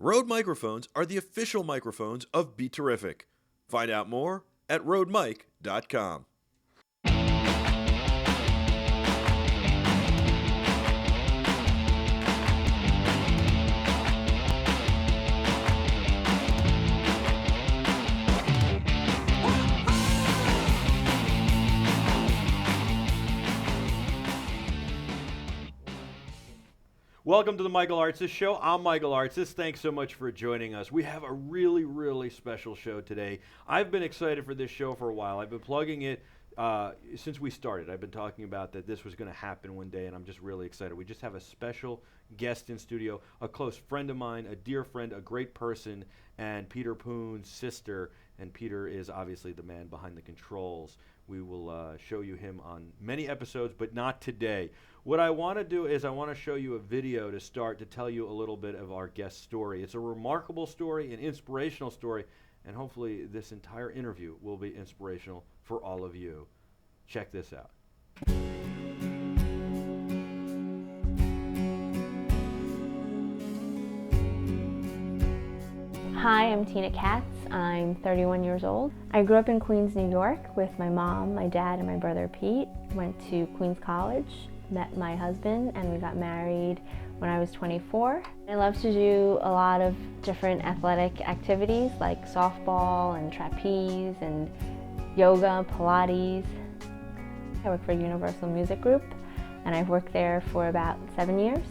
Rode microphones are the official microphones of BeTerrific. Find out more at rodemic.com. Welcome to the Michael Artsis Show. I'm Michael Artsis. Thanks so much for joining us. We have a really, really special show today. I've been excited for this show for a while. I've been plugging it since we started. I've been talking about that this was going to happen one day, and I'm just really excited. We just have a special guest in studio, a close friend of mine, a dear friend, a great person, and Peter Poon's sister. And Peter is obviously the man behind the controls. We will show you him on many episodes, but not today. What I want to do is I want to show you a video to start to tell you a little bit of our guest story. It's a remarkable story, an inspirational story, and hopefully this entire interview will be inspirational for all of you. Check this out. Hi, I'm Teena Katz. I'm 31 years old. I grew up in Queens, New York with my mom, my dad, and my brother Pete. Went to Queens College, met my husband, and we got married when I was 24. I love to do a lot of different athletic activities like softball and trapeze and yoga, Pilates. I work for Universal Music Group, and I've worked there for about 7 years.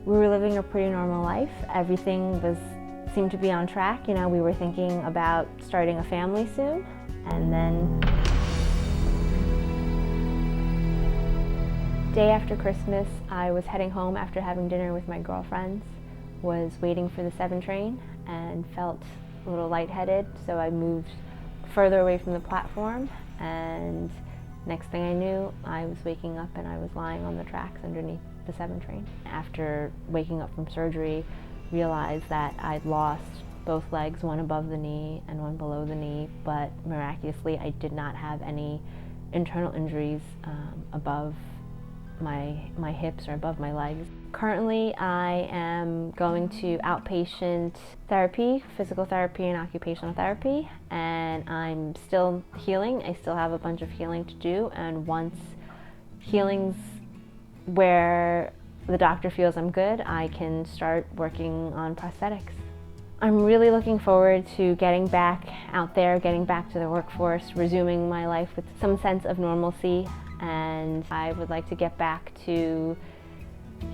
We were living a pretty normal life. Everything seemed to be on track. You know, we were thinking about starting a family soon, and then day after Christmas, I was heading home after having dinner with my girlfriends, was waiting for the 7 train and felt a little lightheaded, so I moved further away from the platform, and next thing I knew, I was waking up and I was lying on the tracks underneath the 7 train. After waking up from surgery, realized that I'd lost both legs, one above the knee and one below the knee, but miraculously I did not have any internal injuries above my hips or above my legs. Currently I am going to outpatient therapy, physical therapy and occupational therapy, and I'm still healing. I still have a bunch of healing to do, and once healing's where the doctor feels I'm good, I can start working on prosthetics. I'm really looking forward to getting back out there, getting back to the workforce, resuming my life with some sense of normalcy, and I would like to get back to,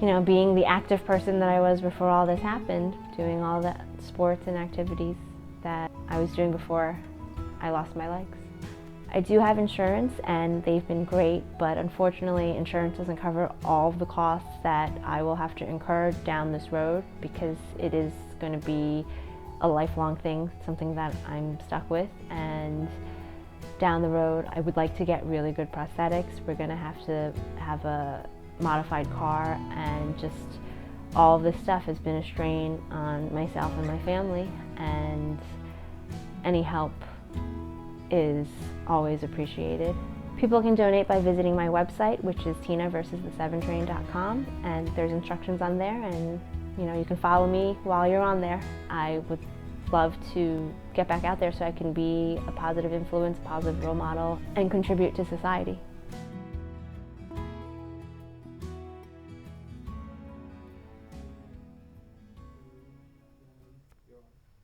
being the active person that I was before all this happened, doing all the sports and activities that I was doing before I lost my legs. I do have insurance and they've been great, but unfortunately insurance doesn't cover all of the costs that I will have to incur down this road, because it is going to be a lifelong thing, something that I'm stuck with. And down the road, I would like to get really good prosthetics. We're going to have a modified car, and just all of this stuff has been a strain on myself and my family, and any help is always appreciated. People can donate by visiting my website, which is teenaversusthe7train.com, and there's instructions on there, and you can follow me while you're on there. I would love to get back out there so I can be a positive influence, a positive role model, and contribute to society.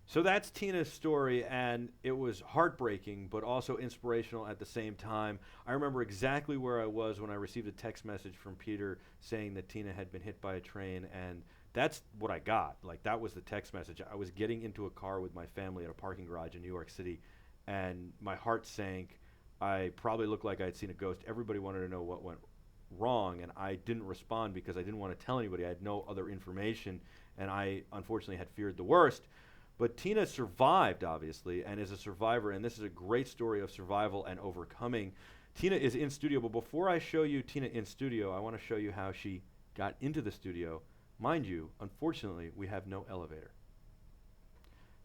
So that's Teena's story, and it was heartbreaking, but also inspirational at the same time. I remember exactly where I was when I received a text message from Peter saying that Teena had been hit by a train, and that's what I got. Like, that was the text message. I was getting into a car with my family at a parking garage in New York City, and my heart sank. I probably looked like I'd seen a ghost. Everybody wanted to know what went wrong, and I didn't respond because I didn't want to tell anybody. I had no other information, and I unfortunately had feared the worst. But Teena survived, obviously, and is a survivor, and this is a great story of survival and overcoming. Teena is in studio, but before I show you Teena in studio, I want to show you how she got into the studio. Mind you, unfortunately, we have no elevator.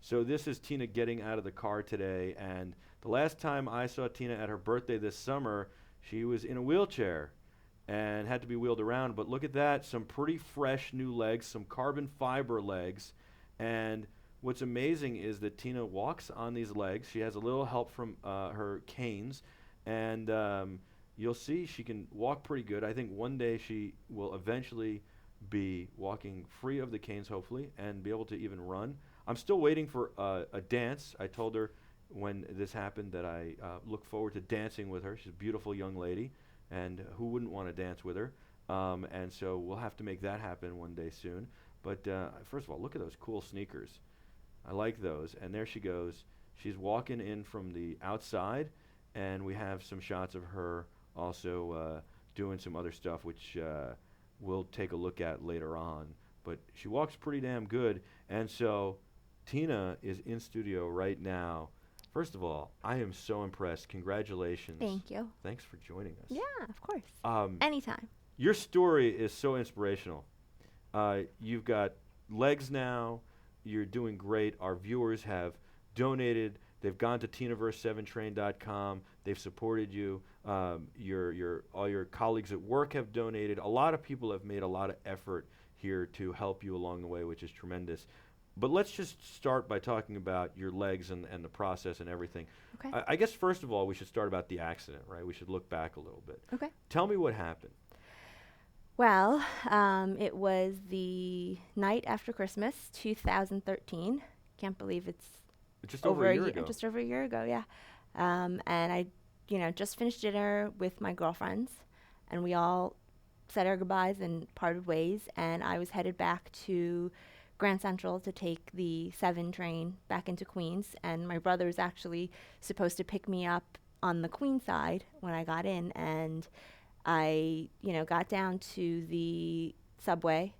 So this is Teena getting out of the car today, and the last time I saw Teena at her birthday this summer, she was in a wheelchair and had to be wheeled around, but look at that, some pretty fresh new legs, some carbon fiber legs, And what's amazing is that Teena walks on these legs. She has a little help from her canes, and you'll see she can walk pretty good. I think one day she will eventually be walking free of the canes, hopefully, and be able to even run. I'm still waiting for a dance. I told her when this happened that I look forward to dancing with her. She's a beautiful young lady, and who wouldn't want to dance with her? And so we'll have to make that happen one day soon. But first of all, look at those cool sneakers. I like those. And there she goes. She's walking in from the outside, and we have some shots of her also doing some other stuff, which we'll take a look at later on. But she walks pretty damn good. And so Teena is in studio right now. First of all, I am so impressed. Congratulations. Thank you. Thanks for joining us. Yeah, of course. Anytime. Your story is so inspirational. You've got legs now. You're doing great. Our viewers have donated. They've gone to TeenaVerse7Train.com. They've supported you. All your colleagues at work have donated. A lot of people have made a lot of effort here to help you along the way, which is tremendous. But let's just start by talking about your legs and the process and everything. Okay. I guess first of all, we should start about the accident, right? We should look back a little bit. Okay. Tell me what happened. Well, it was the night after Christmas, 2013. Can't believe it's Just over a year ago. Just over a year ago, yeah. And I, just finished dinner with my girlfriends, and we all said our goodbyes and parted ways. And I was headed back to Grand Central to take the 7 train back into Queens. And my brother was actually supposed to pick me up on the Queens side when I got in, and I, got down to the subway,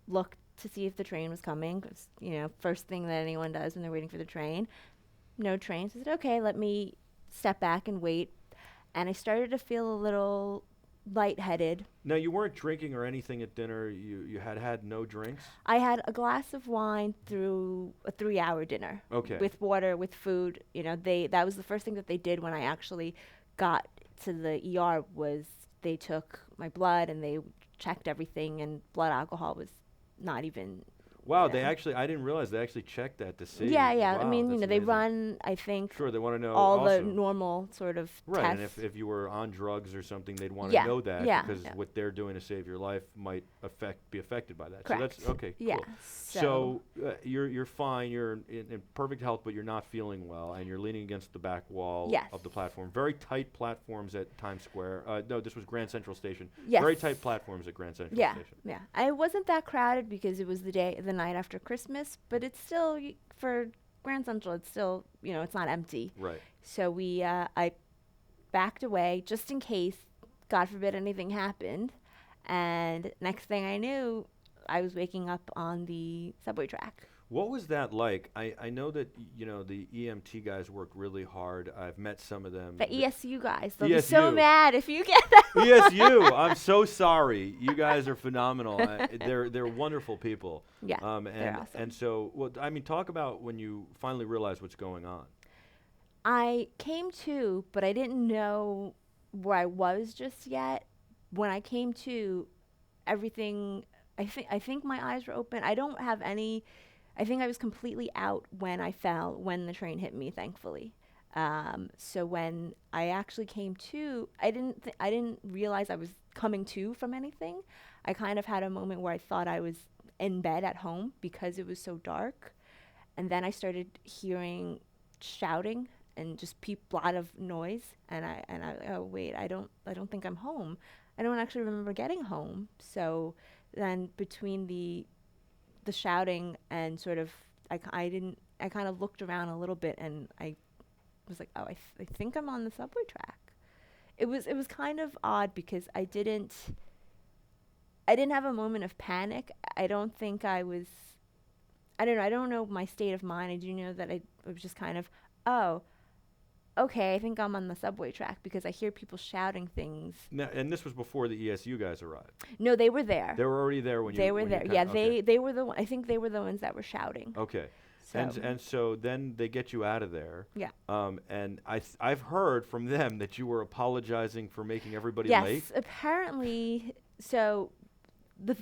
looked to see if the train was coming, 'cause, first thing that anyone does when they're waiting for the train. No train. So I said, okay, let me step back and wait. And I started to feel a little lightheaded. Now, you weren't drinking or anything at dinner. You had no drinks? I had a glass of wine through a 3-hour dinner. Okay. With water, with food. That was the first thing that they did when I actually got to the ER, was they took my blood and they checked everything, and blood alcohol was not even. Wow, I didn't realize they actually checked that to see. Yeah. Wow, I mean, that's they amazing. run, I think. Sure, they want to know all also. the normal sort of Right, tests. and if you were on drugs or something, they'd want to know that, because what they're doing to save your life might be affected by that. Correct. So that's okay. Yeah. Cool. So you're fine. You're in perfect health, but you're not feeling well, and you're leaning against the back wall of the platform. Very tight platforms at Times Square. No, this was Grand Central Station. Yes. Very tight platforms at Grand Central Station. Yeah. I wasn't that crowded because it was the night after Christmas, but it's still, for Grand Central, it's still, it's not empty. Right. So I backed away just in case, God forbid, anything happened. And next thing I knew, I was waking up on the subway track. What was that like? I know that, the EMT guys work really hard. I've met some of them. The ESU guys, they'll ESU. be so mad if you get that. ESU, I'm so sorry. You guys are phenomenal. They're wonderful people. Yeah, they're awesome. And so, talk about when you finally realized what's going on. I came to, but I didn't know where I was just yet. When I came to, everything, I think my eyes were open. I don't have any. I think I was completely out when I fell, when the train hit me, thankfully. So when I actually came to, I didn't realize I was coming to from anything. I kind of had a moment where I thought I was in bed at home because it was so dark. And then I started hearing shouting and just a lot of noise. And I oh wait, I don't think I'm home. I don't actually remember getting home. So then between the shouting and sort of, I kind of looked around a little bit, and I was like, oh, I think I'm on the subway track. It was kind of odd because I didn't have a moment of panic. I don't think I was, I don't know my state of mind. I do know that I was just kind of, oh, okay, I think I'm on the subway track because I hear people shouting things. Now, and this was before the ESU guys arrived. No, they were there. They were already there when you. They were there. Yeah, okay. they were the. I think they were the ones that were shouting. Okay. So. And so then they get you out of there. Yeah. And I've heard from them that you were apologizing for making everybody late. Yes, apparently. So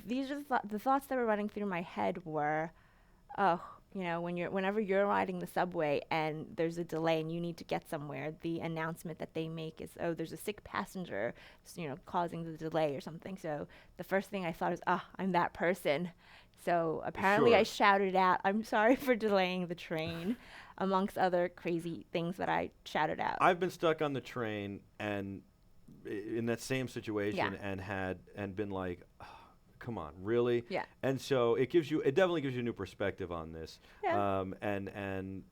these are the thoughts that were running through my head were, oh, whenever you're riding the subway and there's a delay and you need to get somewhere, the announcement that they make is, oh, there's a sick passenger, causing the delay or something. So the first thing I thought is, oh, I'm that person. So apparently I Sure. shouted out, I'm sorry for delaying the train, amongst other crazy things that I shouted out. I've been stuck on the train and in that same situation Yeah. and been like, "Ah, come on, really?" Yeah. And so it definitely gives you a new perspective on this. Yeah. And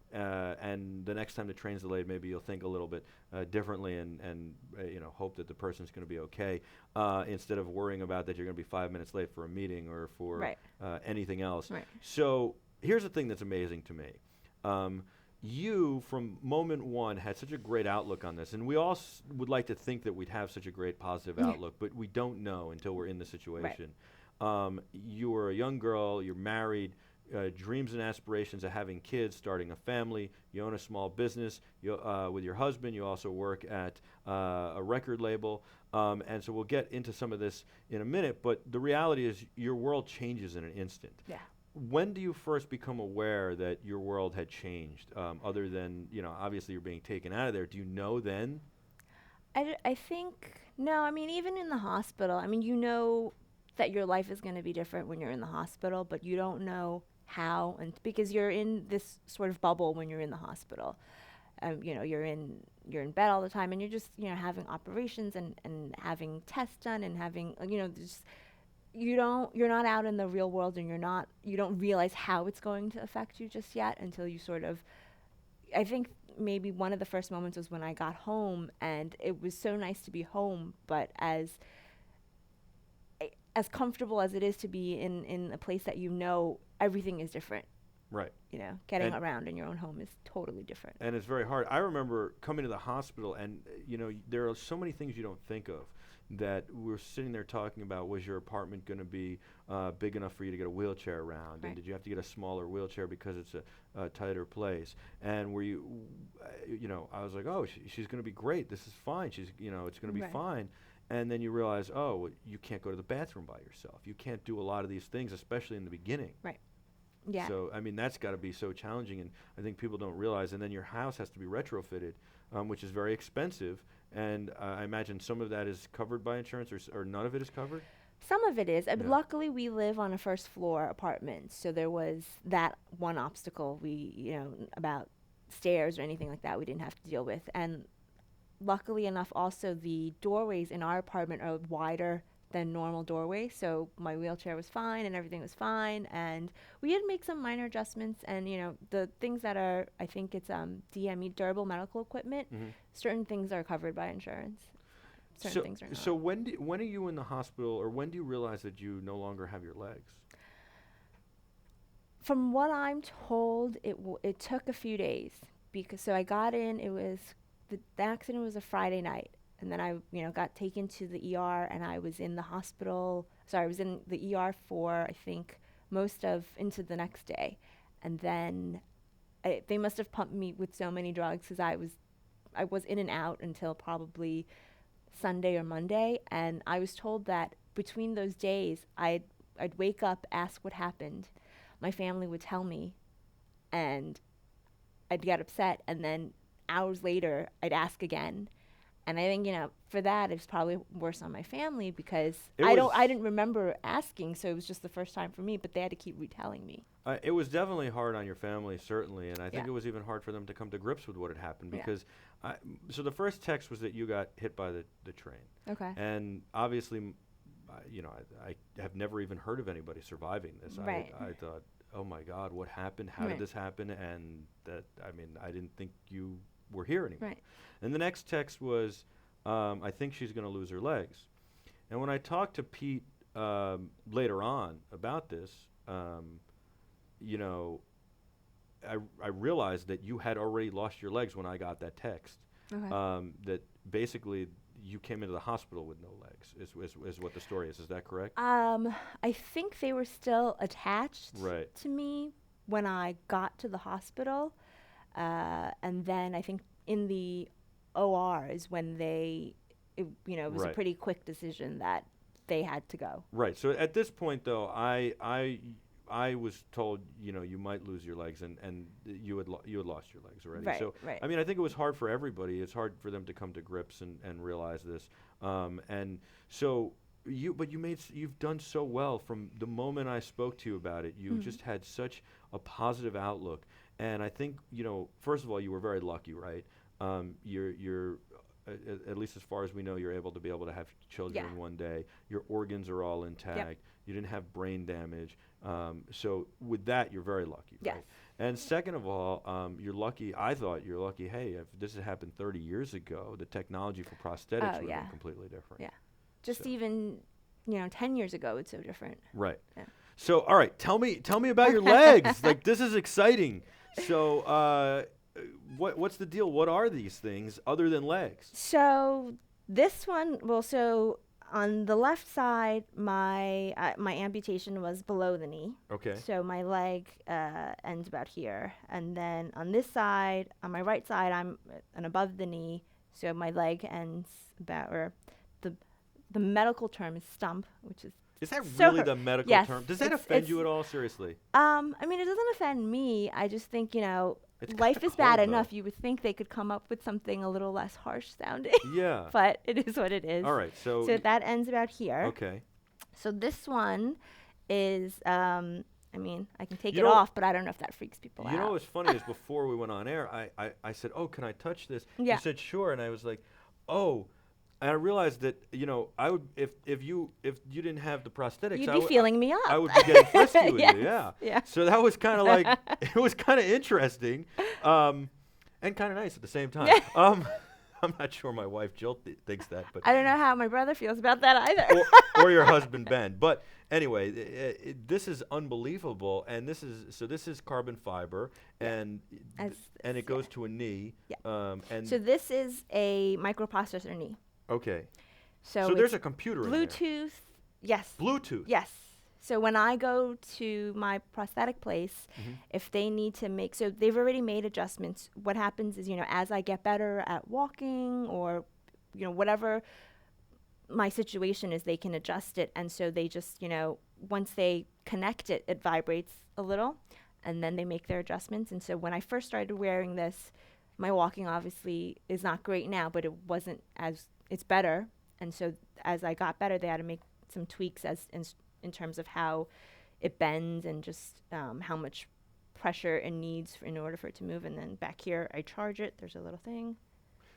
the next time the train's delayed, maybe you'll think a little bit differently and hope that the person's going to be okay instead of worrying about that you're going to be 5 minutes late for a meeting or for Right. anything else. Right. So here's the thing that's amazing to me. You, from moment one, had such a great outlook on this, and we all would like to think that we'd have such a great positive outlook, but we don't know until we're in the situation. You were a young girl, you're married, dreams and aspirations of having kids, starting a family, you own a small business with your husband, you also work at a record label, and so we'll get into some of this in a minute, but the reality is your world changes in an instant. Yeah. When do you first become aware that your world had changed, other than, obviously you're being taken out of there? Do you know then? I think, no, I mean, even in the hospital, I mean, you know that your life is going to be different when you're in the hospital, but you don't know how, and because you're in this sort of bubble when you're in the hospital. You're in bed all the time, and you're just, having operations and having tests done and having, just you're not out in the real world, and you don't realize how it's going to affect you just yet until you sort of, I think maybe one of the first moments was when I got home, and it was so nice to be home, but as comfortable as it is to be in a place that everything is different. Right. Getting And around in your own home is totally different. and it's very hard. I remember coming to the hospital, and there are so many things you don't think of. That we're sitting there talking about: was your apartment going to be big enough for you to get a wheelchair around? Right. And did you have to get a smaller wheelchair because it's a tighter place? And were you, I was like, oh, she's going to be great. This is fine. It's going to be Right. fine. And then you realize, oh, well, you can't go to the bathroom by yourself. You can't do a lot of these things, especially in the beginning. Right. Yeah. So, I mean, that's got to be so challenging, and I think people don't realize. And then your house has to be retrofitted, which is very expensive. And I imagine some of that is covered by insurance, or none of it is covered. Some of it is. Yeah. Luckily, we live on a first floor apartment, so there was that one obstacle about stairs or anything like that we didn't have to deal with. And luckily enough, also the doorways in our apartment are wider than normal doorways, so my wheelchair was fine and everything was fine. And we did make some minor adjustments, and the things that are, I think it's DME, durable medical equipment. Mm-hmm. Certain things are covered by insurance. Certain things are not. So when are you in the hospital, or when do you realize that you no longer have your legs? From what I'm told, it took a few days, because I got in. It was the accident was a Friday night, and then I got taken to the ER, and I was in the hospital. Sorry, I was in the ER for, I think, most of into the next day, and then they must have pumped me with so many drugs, because I was in and out until probably Sunday or Monday, and I was told that between those days I'd wake up, ask what happened, my family would tell me, and I'd get upset, and then hours later I'd ask again. And I think, for that, it's probably worse on my family, because I didn't remember asking, so it was just the first time for me, but they had to keep retelling me. It was definitely hard on your family, certainly, and I think Yeah. it was even hard for them to come to grips with what had happened, Yeah. because so the first text was that you got hit by the train. Okay. And obviously, I have never even heard of anybody surviving this. Right. I thought, oh my God, what happened? How did Right. this happen? And I didn't think you were here anymore. Right. And the next text was, I think she's going to lose her legs. And when I talked to Pete later on about this, I realized that you had already lost your legs when I got that text. Okay. That basically you came into the hospital with no legs, is what the story is. Is that correct? I think they were still attached Right. to me when I got to the hospital, and then I think in the OR is when it was a Right. pretty quick decision that they had to go. Right. So at this point, though, I was told, you might lose your legs, and you had lost your legs already. Right, So right. I mean, I think it was hard for everybody. It's hard for them to come to grips and realize this. And so you've done so well from the moment I spoke to you about it. You just had such a positive outlook, and I think first of all, you were very lucky, right? You're at least as far as we know, you're able to have children in one day. Your organs are all intact. Yep. You didn't have brain damage. So with that, you're very lucky, Yes. right? And second of all, you're lucky. I thought you're lucky. Hey, if this had happened 30 years ago, the technology for prosthetics would have been completely different. Yeah. Just So. even 10 years ago, it's so different. Right. Yeah. So, all right, tell me about your legs. Like, this is exciting. So, what's the deal? What are these things other than legs? So this one, so on the left side, my amputation was below the knee. Okay. So my leg ends about here, and then on this side, on my right side, I'm above the knee. So my leg ends about, or the medical term is stump, which is. Is that So really the medical yes, term? Does that it's- offend it's- you at all? Seriously? I mean, it doesn't offend me. I just think It's life kinda is bad cold, enough. though. You would think they could come up with something a little less harsh sounding, Yeah. but it is what it is. All right. So. So that ends about here. Okay. So this one is, I mean, I can take You it know- off, but I don't know if that freaks people You know out. what's funny is before we went on air, I said, "Oh, can I touch this?" Yeah. You said, "Sure," and I was like, "Oh," and I realized that I would if you didn't have the prosthetics, You'd I be would- feeling me up. I would be getting frisky with you, Yes, yeah. yeah. So that was kind of like it was kind of interesting, and kind of nice at the same time. I'm not sure my wife Jill thinks that, but I don't know how my brother feels about that either. or your husband Ben. But anyway, this is unbelievable, and this is carbon fiber, and As it goes to a knee. Yeah. And So this is a microprocessor knee. okay. So So there's it's a computer in there. Bluetooth. Yes. Bluetooth. Yes. So when I go to my prosthetic place, Mm-hmm. if they need to so they've already made adjustments. What happens is, as I get better at walking or, whatever my situation is, they can adjust it. And so they just, once they connect it, it vibrates a little, and then they make their adjustments. And so when I first started wearing this, my walking obviously is not great now, but it wasn't it's better. And so as I got better, they had to make some tweaks in terms of how it bends and just how much pressure it needs in order for it to move. And then back here, I charge it. There's a little thing.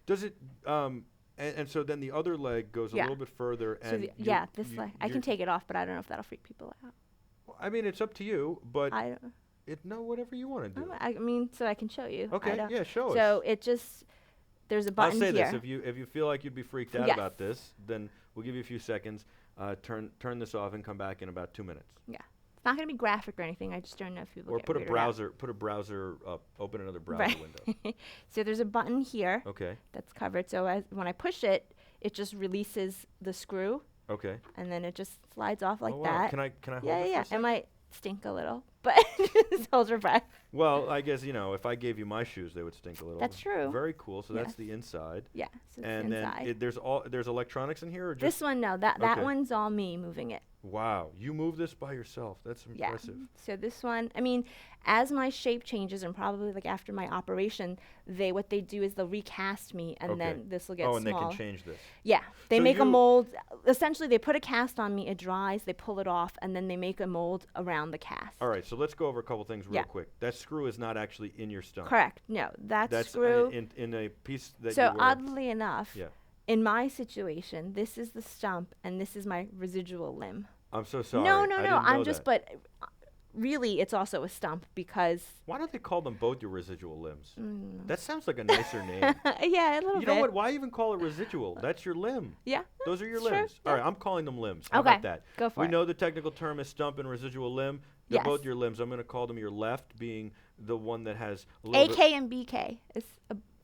Does it? And so then the other leg goes a Yeah. little bit further. So And this leg. I can take it off, but I don't know if that'll freak people out. I mean, it's up to you, but I don't. whatever you want to do. I mean, so I can show you. I Okay. don't- Yeah. Show us. So it just there's a I'll button say here. this: if you feel like you'd be freaked out Yes. about this, then we'll give you a few seconds. Turn this off and come back in about 2 minutes. Yeah, it's not gonna be graphic or anything. I just don't know if people Or get put a weirded out. browser up. Open another browser Right. window. So there's a button here Okay. that's covered. So when I push it, it just releases the screw, Okay. and then it just slides off like Oh, wow. that. Can I hold Yeah, it for yeah. a It second? might stink a little, but just hold your breath. Well, I guess if I gave you my shoes, they would stink a little. That's true. Very cool. So that's Yes. the inside. Yeah. So it's And inside. then there's electronics in here, or just This one, no. That Okay. one's all me moving it. wow. You move this by yourself. That's impressive. Yeah. So this one, I mean, as my shape changes, and probably like after my operation, what they do is they'll recast me, and Okay. then this will get Oh, and small. they can change this. Yeah, they So make a you- mold. Essentially, they put a cast on me. It dries. They pull it off, and then they make a mold around the cast. All right. So let's go over a couple things real Yeah. quick. That screw is not actually in your stomach. Correct. No, that That's screw. in a piece that So you wear. oddly enough, Yeah. in my situation, this is the stump, and this is my residual limb. I'm so sorry. No, I no, didn't no. I'm know just, that. but really, it's also a stump because. Why don't they call them both your residual limbs? Mm. That sounds like a nicer name. Yeah, a little You bit. know what? Why even call it residual? That's your limb. Yeah. Those are your Sure, limbs. All yeah. right, I'm calling them limbs. How Okay, about that? go for We it. know the technical term is stump and residual limb. They're Yes. both your limbs. I'm going to call them your left being the one that has a little AK and BK is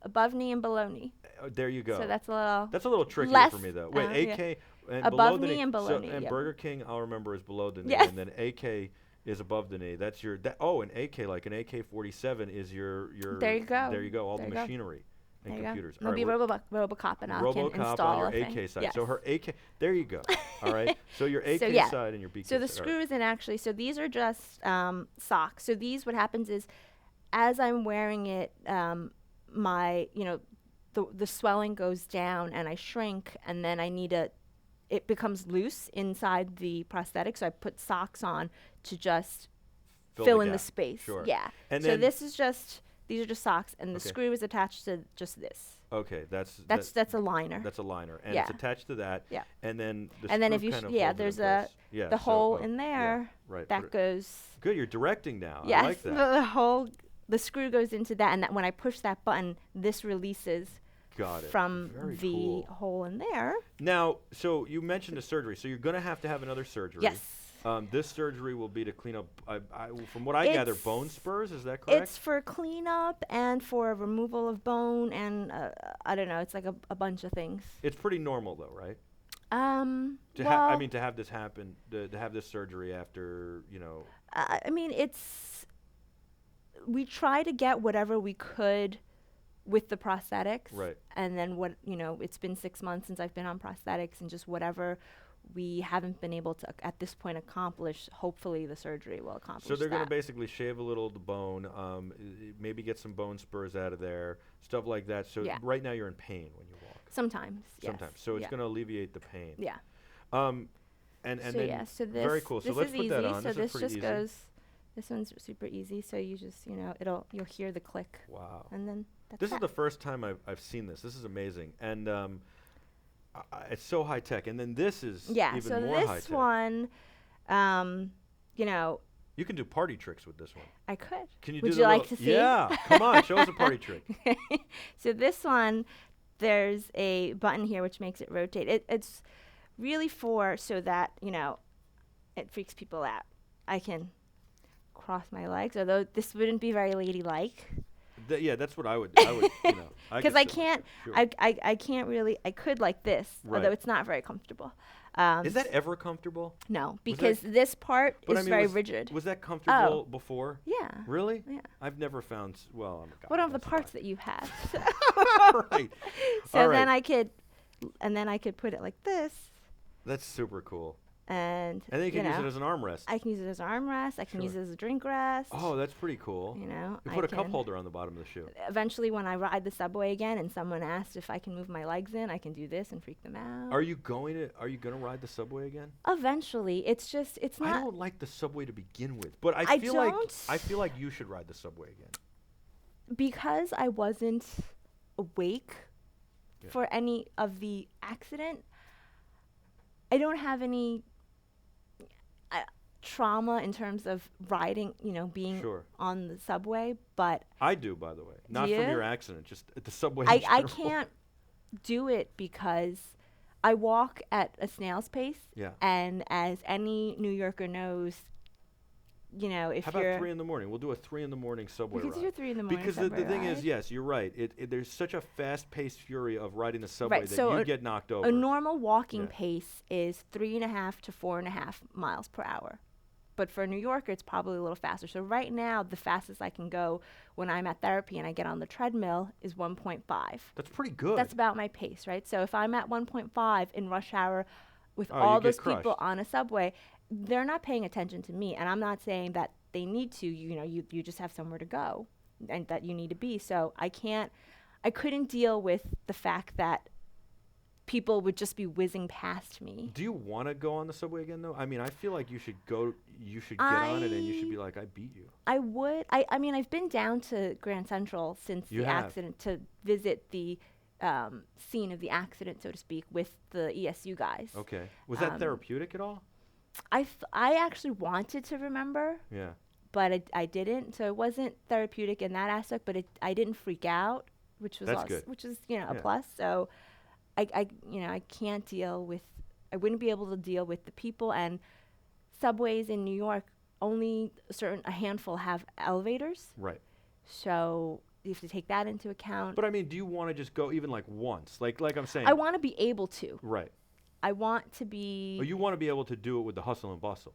above knee and below knee. there you go. So that's a little. That's a little trickier less, for me though. Wait, yeah. AK and Above below the knee and below so, knee, And yep. Burger King, I'll remember, is below the knee, Yes. and then AK is above the knee. That's your. Oh, an AK, like an AK-47, is your. There you go. There you go. All There the you go. machinery. and There you computers. go. Maybe RoboCop and I can RoboCop install on your a AK thing. side. Yes. So her AK, there you go. All right. So your AK yeah. side and your BK So the side. screw isn't actually, so these are just socks. So these, what happens is, as I'm wearing it, my, the swelling goes down and I shrink, and then it becomes loose inside the prosthetic. So I put socks on to just fill in the space. Sure. Yeah. And so then these are just socks, and the Okay. screw is attached to just this. okay, that's A liner. That's a liner, and Yeah. it's attached to that. Yeah. And then the And then screw if you kind of yeah, holds it in there's place. Yeah, the so, hole oh, in yeah, there right. that goes. Good, you're directing now. Yes, I like that. the screw goes into that, and that when I push that button, this releases Got it. from Very the cool. hole in there. Now, so you mentioned a surgery, so you're going to have another surgery. Yes. This surgery will be to clean up, from what I gather, It's- bone spurs. Is that correct? It's for cleanup and for removal of bone, and I don't know. It's like a bunch of things. It's pretty normal, though, right? Well, to have this happen, to have this surgery after, I mean, we try to get whatever we could with the prosthetics. Right. And then it's been 6 months since I've been on prosthetics, and just whatever we haven't been able to at this point accomplish, hopefully the surgery will accomplish. So they're going to that. basically shave a little of the bone, maybe get some bone spurs out of there, stuff like that. So Yeah. right now you're in pain when you walk. Sometimes. Yes. Sometimes. So it's Yeah. going to alleviate the pain. Yeah. And so then yeah, so this very cool. So this let's is put easy. that on. So This is this pretty just easy. goes. This one's super easy. So you just you'll hear the click, Wow. and then that's This is that. the first time I've seen this. This is amazing, and it's so high tech. And then this is Yeah. even So more high this tech. one, You can do party tricks with this one. I could. Can you Would do you the like little- to see? Yeah, come on, show us a party trick. So this one, there's a button here which makes it rotate. It's really so that it freaks people out. I can cross my legs, although this wouldn't be very ladylike. Yeah, that's what I would. Because Because I can't, I can't really. I could like this, Right. although it's not very comfortable. Is that ever comfortable? No, because this part But is I mean, very rigid. Was that comfortable before? Yeah. Really? Yeah. I've never found. Well, I'm a guy. What are the that's parts fine. that you have? Right. So All right. then I could put it like this, That's super cool. and And then you can use it as an armrest. I can use it as an armrest. I can use Sure. it as a drink rest. Oh, that's pretty cool. You You I put a cup can- holder on the bottom of the shoe. Eventually, when I ride the subway again, and someone asks if I can move my legs in, I can do this and freak them out. Are you going to ride the subway again? Eventually, it's I not don't like the subway to begin with, but I I feel like you should ride the subway again. because I wasn't awake Yeah. for any of the accident. I don't have any trauma in terms of riding, being Sure. on the subway, but I do, by the way. Not Do from you? your accident, just at the subway. I in general. can't do it because I walk at a snail's pace. Yeah. And as any New Yorker knows, if How you're about 3 in the morning? We'll do a 3 in the morning subway we could ride. do a 3 in the morning Because the subway thing is, ride. yes, you're right. There's such a fast-paced fury of riding the subway Right, that so you get knocked over. A normal walking Yeah. pace is 3.5 to 4.5 miles per hour. But for a New Yorker, it's probably a little faster. So right now, the fastest I can go when I'm at therapy and I get on the treadmill is 1.5. That's pretty good. That's about my pace, right? So if I'm at 1.5 in rush hour with Oh, all you get those people crushed. on a subway, they're not paying attention to me. And I'm not saying that they need to. You just have somewhere to go and that you need to be. So I couldn't deal with the fact that people would just be whizzing past me. Do you want to go on the subway again, though? I mean, I feel like you should go. You should get on it, and you should be like, "I beat you." I would. I mean, I've been down to Grand Central since You the have. accident to visit the scene of the accident, so to speak, with the ESU guys. Okay. Was that therapeutic at all? I actually wanted to remember, Yeah. but I didn't. So it wasn't therapeutic in that aspect, but I didn't freak out, which was That's also, good. which is a Yeah. plus. So I can't deal with. I wouldn't be able to deal with the people, and subways in New York only a handful have elevators. Right. So you have to take that into account. But I mean, do you want to just go even like once? Like I'm saying. I want to be able to. Right. I want to be. Or you want to be able to do it with the hustle and bustle.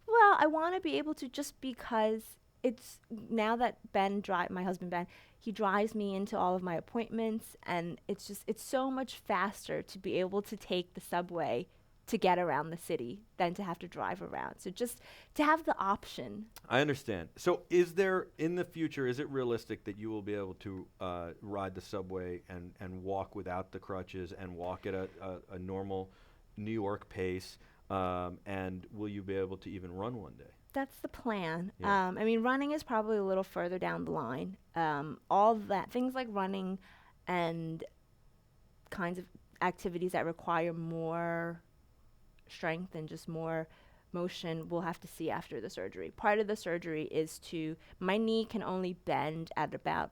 Well, I want to be able to just because it's now that my husband Ben, he drives me into all of my appointments, and it's so much faster to be able to take the subway to get around the city than to have to drive around. So just to have the option. I understand. So is there, in the future, is it realistic that you will be able to ride the subway and walk without the crutches and walk at a normal New York pace? And will you be able to even run one day? That's the plan. Yeah. I mean, running is probably a little further down the line. All that, things like running and kinds of activities that require more strength and just more motion, we'll have to see after the surgery. Part of the surgery is my knee can only bend at about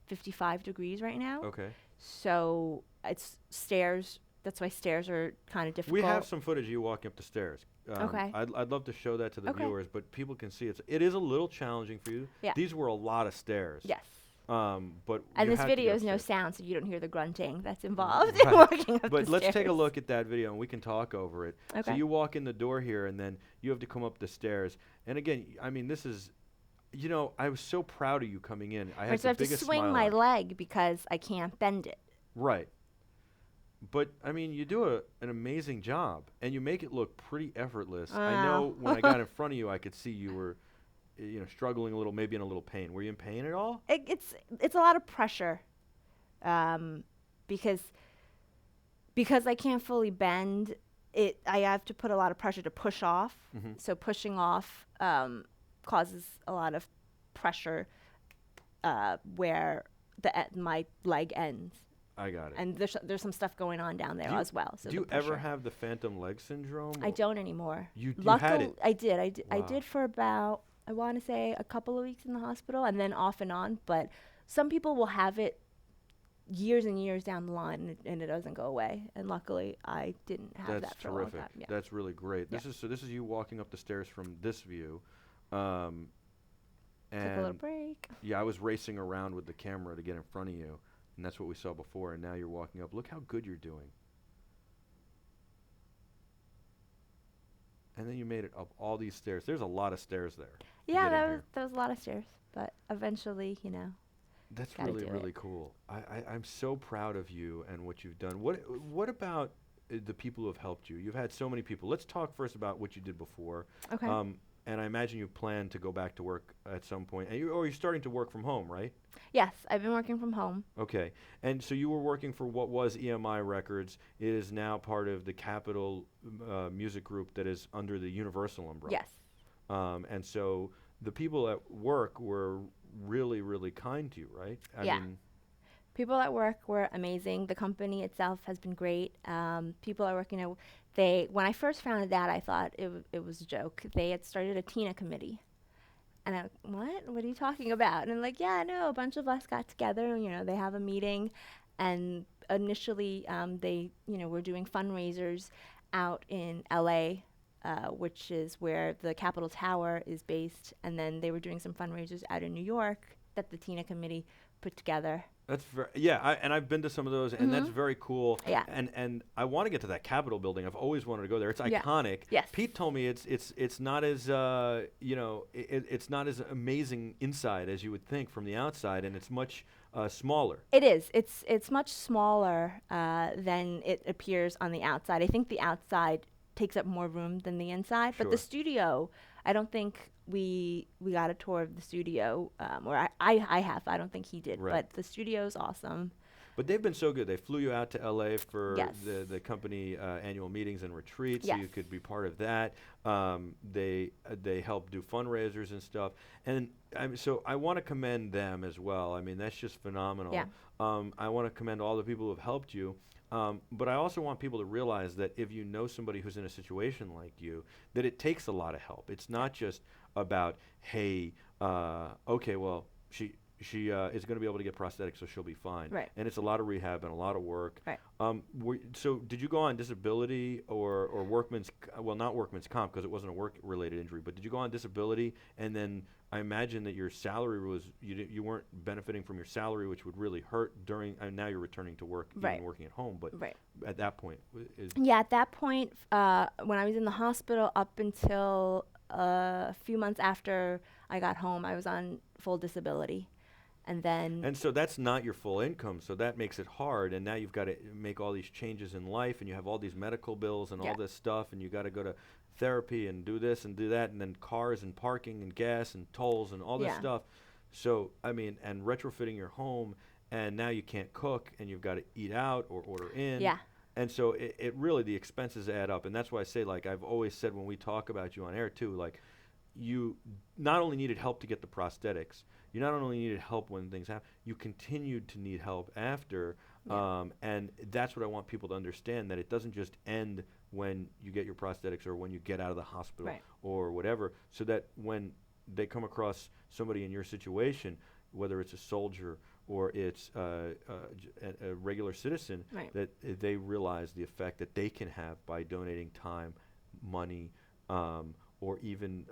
55 degrees right now. Okay. So it's stairs. That's why stairs are kind of difficult. We have some footage of you walking up the stairs. Okay. I'd love to show that to the Okay. viewers, but people can see it is a little challenging for you. Yeah. These were a lot of stairs. Yes. But And you this had to video go is no upstairs. sound, so you don't hear the grunting that's involved Right. in walking up the But let's take a stairs. look at that video and we can talk over it. So Okay. you walk in the door here and then you have to come up the stairs. And again, I mean, this is, I was so proud of you coming in. I had Right, so the I have to biggest swing smile my on. leg because I can't bend it. Right. But, I mean, you do an amazing job, and you make it look pretty effortless. I know when I got in front of you, I could see you were, struggling a little, maybe in a little pain. Were you in pain at all? It's a lot of pressure, because I can't fully bend it. I have to put a lot of pressure to push off. Mm-hmm. So pushing off causes a lot of pressure where my leg ends. I got it. And there's some stuff going on down there as well. So do the you ever pressure. have the phantom leg syndrome? I don't anymore. You had Luckily, it. I did. I Wow. did for about, I want to say, a couple of weeks in the hospital, and then off and on. But some people will have it years and years down the line, and it doesn't go away. And luckily, I didn't have That's that for terrific. a long time. Yeah. That's really great. Yeah. This is you walking up the stairs from this view. Took a little And break. yeah, I was racing around with the camera to get in front of you, and that's what we saw before. And now you're walking up. Look how good you're doing. And then you made it up all these stairs. There's a lot of stairs there. Yeah, get in here. that was a lot of stairs, but eventually, That's Gotta really, do really it. cool. I'm so proud of you and what you've done. What about the people who have helped you? You've had so many people. Let's talk first about what you did before. Okay. And I imagine you plan to go back to work at some point. And you're starting to work from home, right? Yes, I've been working from home. Okay. And so you were working for what was EMI Records. It is now part of the Capitol Music Group that is under the Universal umbrella. Yes. And so the people at work were really, really kind to you, right? Yeah. People at work were amazing. The company itself has been great. People at work, when I first found out, I thought it was a joke. They had started a Teena committee. And I'm like, what are you talking about? And I'm like, yeah, no, a bunch of us got together, and, they have a meeting. And initially, they, were doing fundraisers out in LA, which is where the Capitol Tower is based. And then they were doing some fundraisers out in New York that the Teena committee put together. That's and I've been to some of those, and that's very cool. Yeah. And I want to get to that Capitol building. I've always wanted to go there. It's Yeah. iconic. Yes. Pete told me it's not as it's not as amazing inside as you would think from the outside, and it's much smaller. It is. It's much smaller than it appears on the outside. I think the outside takes up more room than the inside. But the Sure. studio, I don't think we got a tour of the studio, or I have. I don't think he did. Right. But the studio's awesome. But they've been so good. They flew you out to LA for Yes. the company annual meetings and retreats, so Yes. you could be part of that. They help do fundraisers and stuff. And so I want to commend them as well. I mean, that's just phenomenal. Yeah. I want to commend all the people who have helped you. But I also want people to realize that if you know somebody who's in a situation like you, that it takes a lot of help. It's not just about, hey, okay, well, she is going to be able to get prosthetics, so she'll be fine. Right. And it's a lot of rehab and a lot of work. Right. So did you go on disability or workman's, not workman's comp because it wasn't a work-related injury, but did you go on disability and then I imagine that your salary was, you weren't benefiting from your salary, which would really hurt during, and now you're returning to work, Right. even working at home, but Right. at that point, Yeah, at that point, when I was in the hospital up until a few months after I got home, I was on full disability. And then And so that's not your full income, so that makes it hard. And now you've got to make all these changes in life, and you have all these medical bills and all this stuff, and you got to go to therapy and do this and do that, and then cars and parking and gas and tolls and all this stuff. So I mean, and retrofitting your home, and now you can't cook, and you've got to eat out or order in. Yeah. And so it really, the expenses add up, and that's why I say, like I've always said when we talk about you on air too, like you not only needed help to get the prosthetics, you not only needed help when things happen, you continued to need help after. And that's what I want people to understand, that it doesn't just end when you get your prosthetics or when you get out of the hospital or whatever, so that when they come across somebody in your situation, whether it's a soldier or it's a regular citizen, that they realize the effect that they can have by donating time, money, or even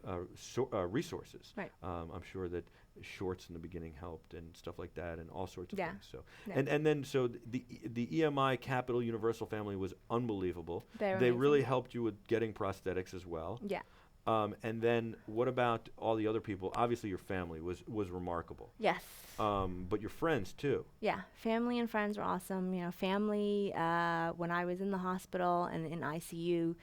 resources. I'm sure that shorts in the beginning helped and stuff like that, and all sorts of things. So, and then so the EMI Capital Universal family was unbelievable. They really helped you with getting prosthetics as well. Yeah. And then what about all the other people? Obviously, your family was remarkable. Yes. But your friends too. Yeah, family and friends were awesome. You know, family. When I was in the hospital and in ICU,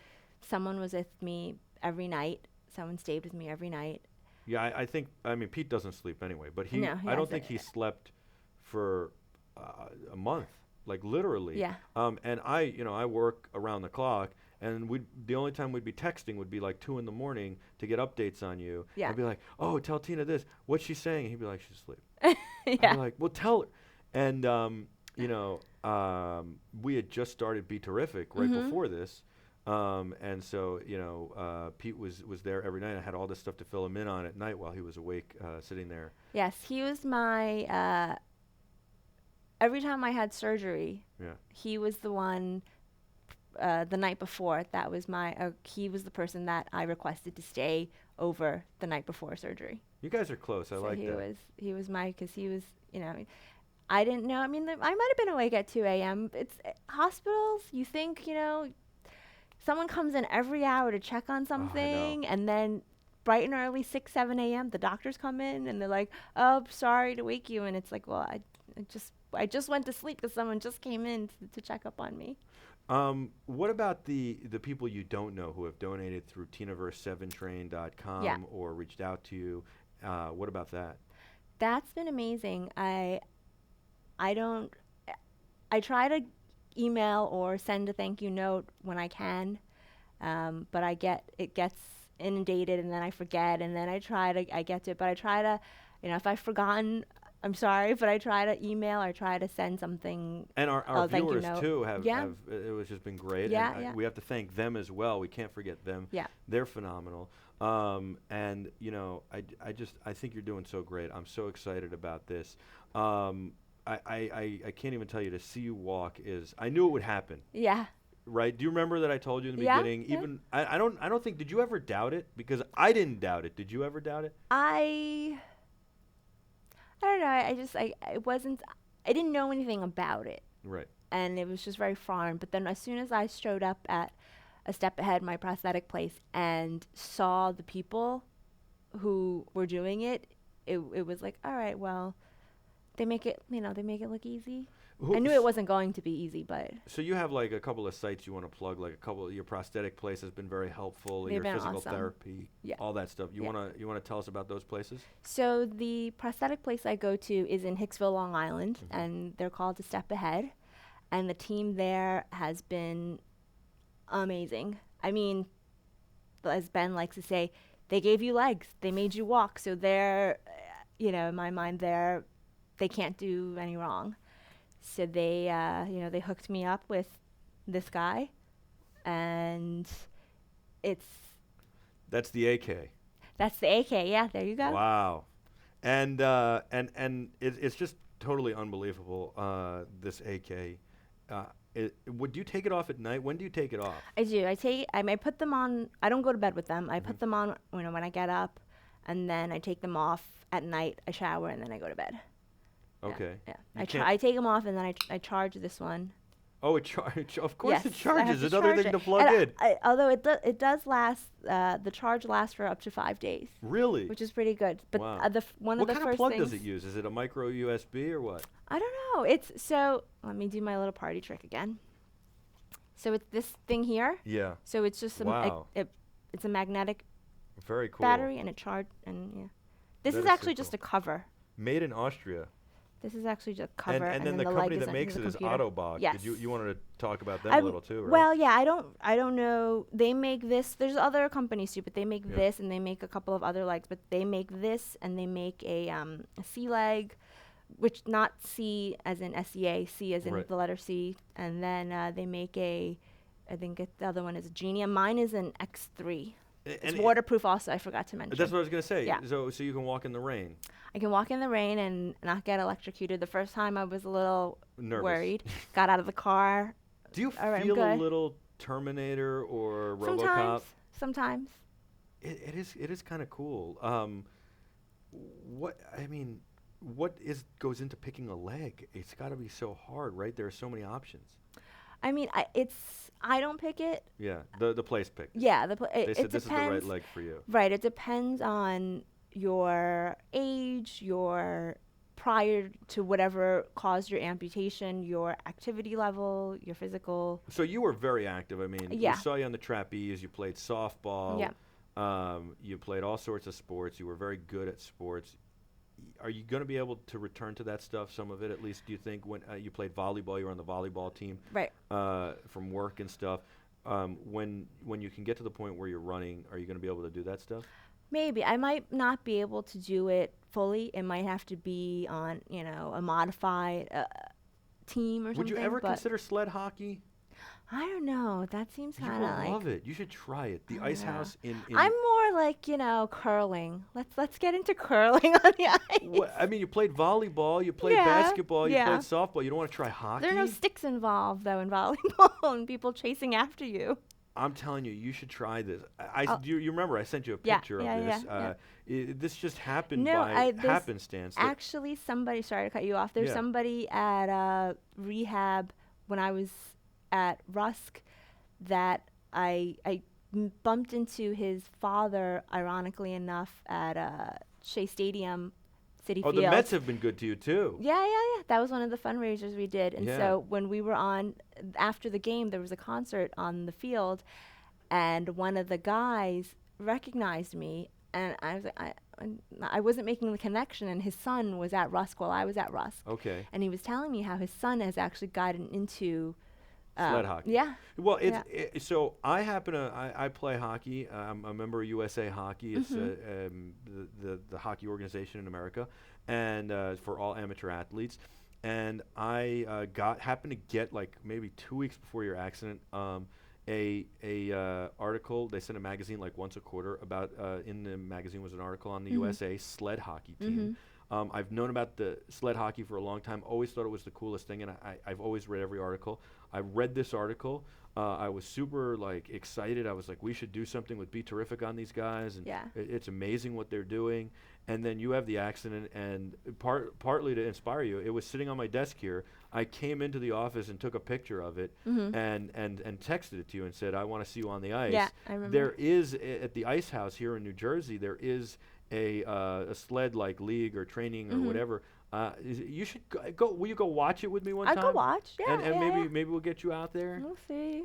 someone was with me every night. Someone stayed with me every night. Yeah, I mean, Pete doesn't sleep anyway, but I don't think he slept for a month, like literally. Yeah. And I work around the clock, and the only time we'd be texting would be like 2 in the morning to get updates on you. Yeah. I'd be like, oh, tell Teena this. What's she saying? He'd be like, she's asleep. I'd be like, well, tell her. And, we had just started BeTerrific right before this. And so, Pete was there every night. I had all this stuff to fill him in on at night while he was awake, sitting there. Yes, he was my, every time I had surgery, he was the one, the night before, that was he was the person that I requested to stay over the night before surgery. You guys are close. I like that. He was because he was, I didn't know. I mean, I might have been awake at 2 a.m. It's hospitals, you think, someone comes in every hour to check on something, and then bright and early, 6, 7 a.m., the doctors come in and they're like, oh, sorry to wake you. And it's like, well, I just went to sleep because someone just came in to check up on me. What about the people you don't know who have donated through TeenaVerse7train.com or reached out to you? What about that? That's been amazing. I try to email or send a thank you note when I can, but it gets inundated, and then I forget, and then I get to it, but I try to, if I've forgotten, I'm sorry, but I try to email or try to send something. And our viewers too have it was just been great. Yeah, we have to thank them as well. We can't forget them. Yeah. They're phenomenal. And I think you're doing so great. I'm so excited about this. I can't even tell you, to see you walk I knew it would happen. Yeah. Right? Do you remember that I told you in the beginning? Yeah. Even I don't think, did you ever doubt it? Because I didn't doubt it. Did you ever doubt it? I don't know. I didn't know anything about it. Right. And it was just very foreign. But then as soon as I showed up at A Step Ahead, my prosthetic place, and saw the people who were doing it, it was like, all right, well, they make it look easy. I knew it wasn't going to be easy, but. So you have like a couple of sites you want to plug, like your prosthetic place has been very helpful, They've your been physical awesome. Therapy, all that stuff. You want to tell us about those places? So the prosthetic place I go to is in Hicksville, Long Island, and they're called A Step Ahead, and the team there has been amazing. I mean, as Ben likes to say, they gave you legs, they made you walk, so they're, in my mind, they can't do any wrong. So they hooked me up with this guy, and that's the AK. That's the AK. Yeah, there you go. Wow, and it's just totally unbelievable. This AK. Would you take it off at night? When do you take it off? I do. I put them on. I don't go to bed with them. I put them on when I get up, and then I take them off at night. I shower, and then I go to bed. Okay. Yeah. I take them off, and then I charge this one. Oh, of course Yes, it I have charges. to Another charge thing it. to plug And in. although it does last, the charge lasts for up to 5 days, Really? which is pretty good. But Wow. one What of the kind of first plug things does it use? Is it a micro USB or what? I don't know. It's so. Let me do my little party trick again. So it's this thing here. Yeah. So it's just Wow. it's a magnetic Very cool. battery and yeah. This That is is so actually just cool. a cover. Made in Austria. This is actually just a cover. And then the the company leg that is makes under it the is computer. Autobach. Yes. You wanted to talk about them a I'm- little too, right? Well, yeah, I don't know. They make this. There's other companies too, but they make Yeah. this and they make a couple of other legs. But they make this and they make a C leg, which not C as in SEA, C as in Right. the letter C, and then they make I think the other one is a Genia. Mine is an X3. It's waterproof also. I forgot to mention. That's what I was gonna say. Yeah. So you can walk in the rain. I can walk in the rain and not get electrocuted. The first time I was a little Nervous. worried. Got out of the car. Do you All right, I'm feel a good. little Terminator or RoboCop? Sometimes. It is kind of cool. What goes into picking a leg? It's got to be so hard, right? There are so many options. I mean, I don't pick it. Yeah, the place pick. Yeah, They it said this is the right depends. leg for you. Right, it depends on your age, your prior to whatever caused your amputation, your activity level, your physical. So you were very active. I mean, Yeah. we saw you on the trapeze. You played softball. Yeah. You played all sorts of sports. You were very good at sports. Are you going to be able to return to that stuff, some of it at least, do you think? When you played volleyball, you were on the volleyball team. Right. From work and stuff. When you can get to the point where you're running, are you going to be able to do that stuff? Maybe. I might not be able to do it fully. It might have to be on, a modified team or Would something. you ever but consider sled hockey? I don't know. That seems You kind of will like. love it. You should try it. The I ice don't know. house in I'm more like, curling. Let's get into curling on the ice. I mean, you played volleyball, you played Yeah, basketball, you yeah. played softball. You don't want to try hockey? There are no sticks involved, though, in volleyball and people chasing after you. I'm telling you should try this. You remember I sent you a Yeah, picture yeah, of this. yeah. This just happened No, by there's happenstance. Actually, sorry to cut you off. There's Yeah. somebody at rehab when I was at Rusk that I bumped into his father, ironically enough, at Shea Stadium, City Oh, Field. the Mets have been good to you too. Yeah. That was one of the fundraisers we did. And Yeah. so when we were after the game, there was a concert on the field, and one of the guys recognized me, and I was like, I wasn't making the connection, and his son was at Rusk while I was at Rusk. Okay. And he was telling me how his son has actually gotten into Sled hockey. Yeah. Well, so I happen to I play hockey. I'm a member of USA Hockey. It's the hockey organization in America, and for all amateur athletes. And I happened to get, like, maybe 2 weeks before your accident, a article. They sent a magazine like once a quarter about in the magazine was an article on the USA sled hockey team. I've known about the sled hockey for a long time. Always thought it was the coolest thing, and I've always read every article. I read this article. I was super excited. I was like, we should do something with BeTerrific on these guys, and Yeah. it's amazing what they're doing. And then you have the accident, and partly to inspire you, it was sitting on my desk here. I came into the office and took a picture of it, and texted it to you and said, I want to see you on the ice. Yeah, I remember. There is at the Ice House here in New Jersey. There is a sled league or training or whatever. You should go. Will you go watch it with me one I'll time? go watch. Yeah. And maybe we'll get you out there. We'll see.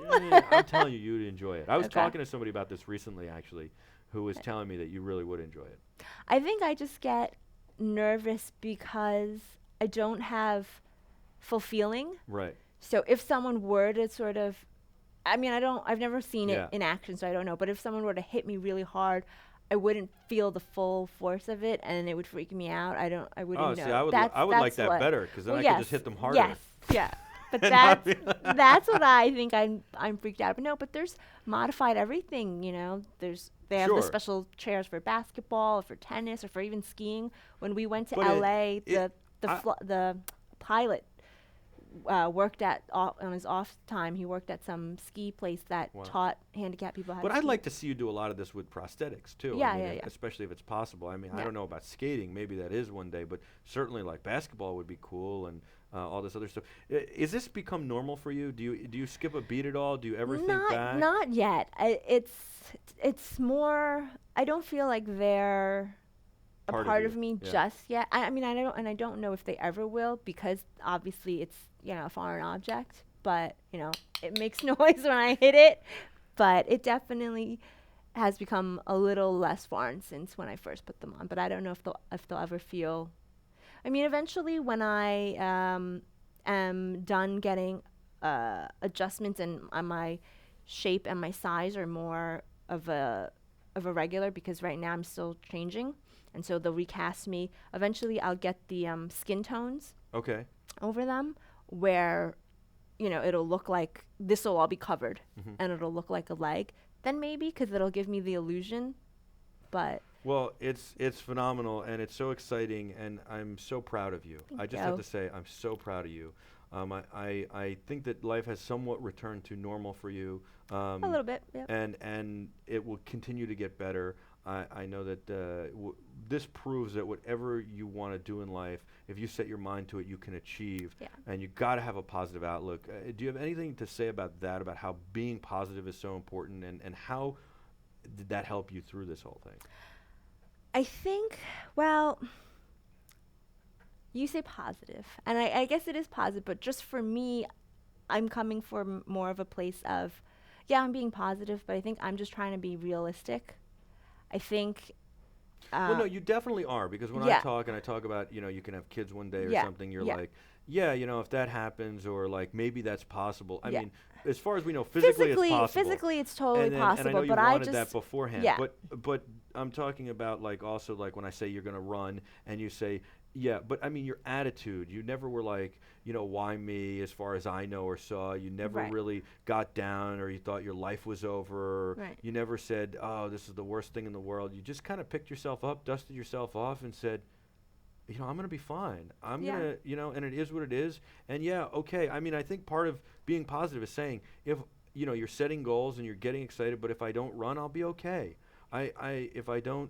I'm telling you, you'd enjoy it. I was Okay. talking to somebody about this recently, actually, who was telling me that you really would enjoy it. I think I just get nervous because I don't have full feeling. Right. So if someone were to sort of, I've never seen Yeah. it in action, so I don't know. But if someone were to hit me really hard, I wouldn't feel the full force of it, and it would freak me out. I wouldn't know. See, I would like that better, because then I could just hit them harder. Yes, yeah. But And not that's what I think I'm freaked out. But there's modified everything, they have the Sure. special chairs for basketball, or for tennis, or for even skiing. When we went to But LA, the pilot worked at on his off time. He worked at some ski place that Wow. taught handicapped people how But to I'd ski. like to see you do a lot of this with prosthetics too. Yeah, I mean, yeah, yeah. especially if it's possible. I mean, I Yeah. don't know about skating. Maybe that is one day, but certainly like basketball would be cool and all this other stuff. Is this become normal for you? Do you skip a beat at all? Do you ever think back? Not yet. It's more. I don't feel like they're a Part of part you, of me yeah. just yet. I mean, I don't know if they ever will, because obviously it's, a foreign object. But it makes noise when I hit it. But it definitely has become a little less foreign since when I first put them on. But I don't know if they'll ever feel. I mean, eventually when I am done getting adjustments and my shape and my size are more of a regular, because right now I'm still changing, and so they'll recast me. Eventually I'll get the skin tones Okay. over them, where it'll look like this will all be covered, Mhm. and it'll look like a leg. Then maybe, because it'll give me the illusion. But Well, it's phenomenal and it's so exciting, and I'm so proud of you. I just have you. to say, I'm so proud of you. I think that life has somewhat returned to normal for you. A little bit, yeah. And it will continue to get better. I know that this proves that whatever you want to do in life, if you set your mind to it, you can achieve. Yeah. And you got to have a positive outlook. Do you have anything to say about that, about how being positive is so important, and how did that help you through this whole thing? I think, well, you say positive, and I guess it is positive, but just for me, I'm coming from more of a place of, yeah, I'm being positive, but I think I'm just trying to be realistic. I think. Well, no, you definitely are, because when I yeah. talk and I talk about, you can have kids one day or Yeah, something, you're yeah. like, yeah, if that happens, or like maybe that's possible. I Yeah. mean, as far as we know, physically it's possible. Physically, it's totally And possible, I know you but wanted I just that beforehand. yeah. But I'm talking about like also like when I say you're going to run and you say, yeah, but I mean your attitude. You never were like, why me, as far as I know or saw. You never Right. really got down, or you thought your life was over. Or Right. you never said, oh, this is the worst thing in the world. You just kind of picked yourself up, dusted yourself off, and said, I'm going to be fine. I'm Yeah. going to, and it is what it is. And yeah, okay. I mean, I think part of being positive is saying, if, you're setting goals and you're getting excited, but if I don't run, I'll be okay. If I don't,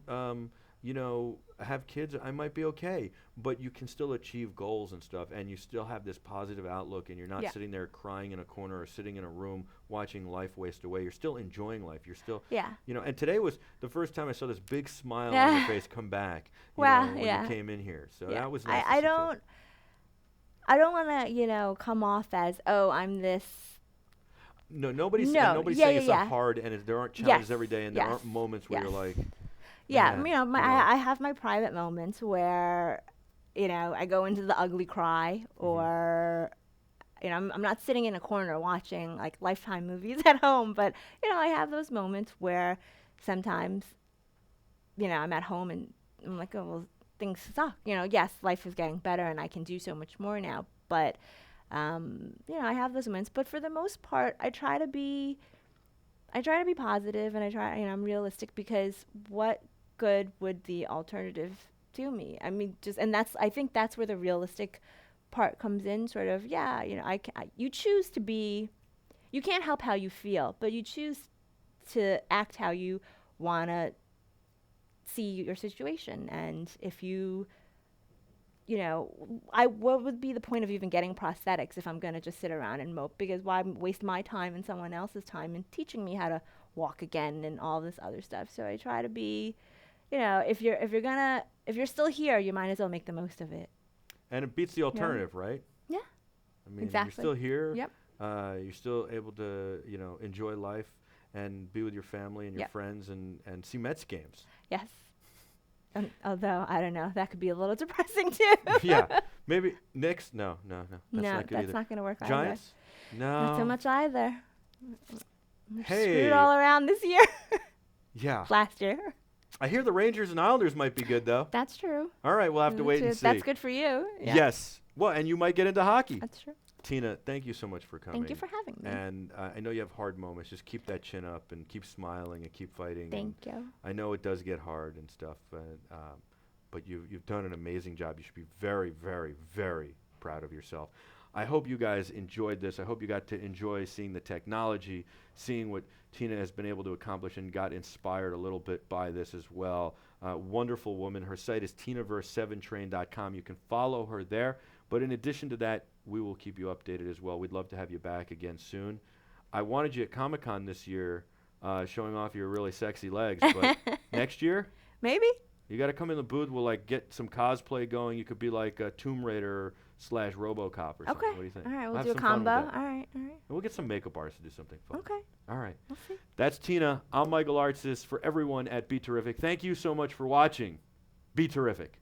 have kids, I might be okay. But you can still achieve goals and stuff, and you still have this positive outlook, and you're not Yeah. sitting there crying in a corner or sitting in a room watching life waste away. You're still enjoying life. You're still, Yeah. and today was the first time I saw this big smile on your face come back, Well, when yeah. you came in here. So Yeah. that was nice. I to see too. don't want to, come off as, oh, I'm this. No, nobody's No, nobody's yeah, saying yeah, it's yeah. not hard, and there aren't challenges Yes, every day, and there yes, aren't moments where yes. you're like, Yeah, man, I have my private moments where, I go into the ugly cry, or, I'm not sitting in a corner watching like Lifetime movies at home, but, I have those moments where sometimes, I'm at home and I'm like, oh, well, things suck. Yes, life is getting better and I can do so much more now, but, I have those moments. But for the most part, I try to be positive, and I'm realistic, because what good would the alternative do me? I mean, I think that's where the realistic part comes in, sort of, yeah, you choose to be, you can't help how you feel, but you choose to act how you want to see your situation. And if what would be the point of even getting prosthetics if I'm going to just sit around and mope? Because why waste my time and someone else's time in teaching me how to walk again and all this other stuff? So I try to be, if you're still here, you might as well make the most of it. and it beats the alternative, right? Yeah. I mean, Exactly. you're still here. Yep. You're still able to, enjoy life and be with your family and your Yep. friends and see Mets games. Yes. Although, I don't know, that could be a little depressing too. Yeah, maybe Knicks. No. That's No, not good that's either. not going to work Giants. either. No. Not so much either. We're Hey. screwed all around this year. Yeah. Last year. I hear the Rangers and Islanders might be good though. That's true. All right, we'll have to wait and see. That's good for you. Yeah. Yes. Well, and you might get into hockey. That's true. Tina, thank you so much for coming. Thank you for having me. And I know you have hard moments. Just keep that chin up and keep smiling and keep fighting. Thank you. I know it does get hard and stuff, but you've done an amazing job. You should be very, very, very proud of yourself. I hope you guys enjoyed this. I hope you got to enjoy seeing the technology, seeing what Teena has been able to accomplish, and got inspired a little bit by this as well. Wonderful woman. Her site is teenaverse7train.com. You can follow her there. But in addition to that, we will keep you updated as well. We'd love to have you back again soon. I wanted you at Comic-Con this year showing off your really sexy legs, but next year? Maybe. You got to come in the booth. We'll like get some cosplay going. You could be like a Tomb Raider / RoboCop or something. Okay. What do you think? All right, we'll have do a some fun with combo. that. All right. And we'll get some makeup artists to do something fun. Okay. All right. We'll see. That's Teena. I'm Michael Artsis. For everyone at BeTerrific, thank you so much for watching. Be terrific.